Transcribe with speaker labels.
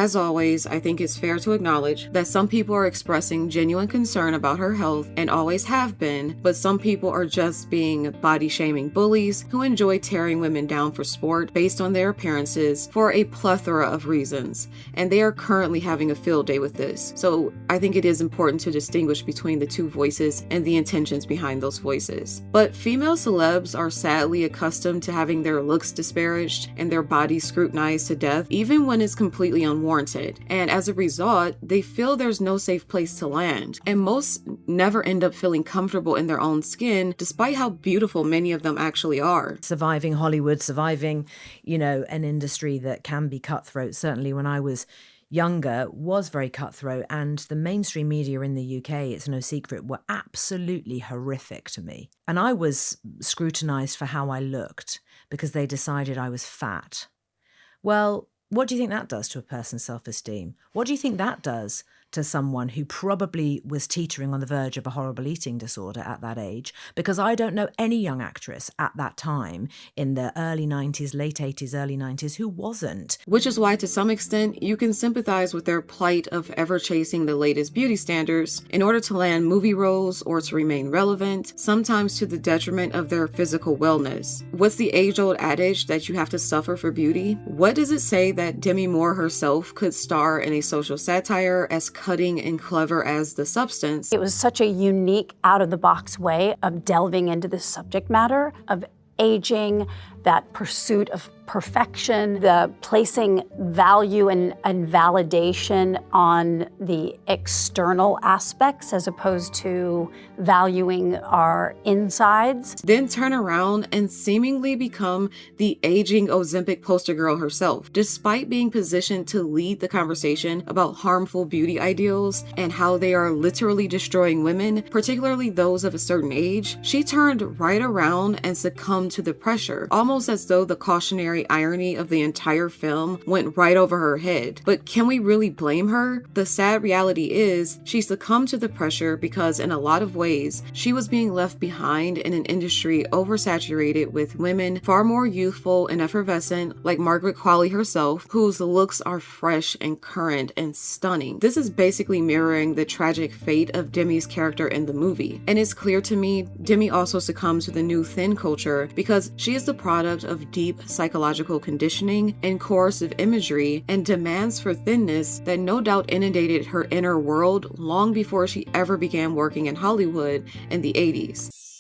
Speaker 1: As always, I think it's fair to acknowledge that some people are expressing genuine concern about her health and always have been, but some people are just being body-shaming bullies who enjoy tearing women down for sport based on their appearances for a plethora of reasons, and they are currently having a field day with this. So I think it is important to distinguish between the two voices and the intentions behind those voices. But female celebs are sadly accustomed to having their looks disparaged and their bodies scrutinized to death, even when it's completely unwarranted. And as a result, they feel there's no safe place to land. And most never end up feeling comfortable in their own skin, despite how beautiful many of them actually are.
Speaker 2: Surviving Hollywood, surviving, an industry that can be cutthroat. Certainly when I was younger, was very cutthroat, and the mainstream media in the UK, it's no secret, were absolutely horrific to me. And I was scrutinized for how I looked because they decided I was fat. Well, what do you think that does to a person's self-esteem? What do you think that does to someone who probably was teetering on the verge of a horrible eating disorder at that age? Because I don't know any young actress at that time in the early 90s, late 80s, early 90s who wasn't.
Speaker 1: Which is why, to some extent, you can sympathize with their plight of ever chasing the latest beauty standards in order to land movie roles or to remain relevant, sometimes to the detriment of their physical wellness. What's the age-old adage that you have to suffer for beauty? What does it say that Demi Moore herself could star in a social satire as cutting and clever as The Substance?
Speaker 3: It was such a unique, out-of-the-box way of delving into this subject matter of aging, that pursuit of perfection, the placing value and validation on the external aspects as opposed to valuing our insides.
Speaker 1: Then turn around and seemingly become the aging Ozempic poster girl herself. Despite being positioned to lead the conversation about harmful beauty ideals and how they are literally destroying women, particularly those of a certain age, she turned right around and succumbed to the pressure, almost as though the cautionary irony of the entire film went right over her head. But can we really blame her? The sad reality is she succumbed to the pressure because in a lot of ways she was being left behind in an industry oversaturated with women far more youthful and effervescent, like Margaret Qualley herself, whose looks are fresh and current and stunning. This is basically mirroring the tragic fate of Demi's character in the movie. And it's clear to me Demi also succumbed to the new thin culture because she is the product of deep psychological conditioning and coercive imagery and demands for thinness that no doubt inundated her inner world long before she ever began working in Hollywood in the 80s.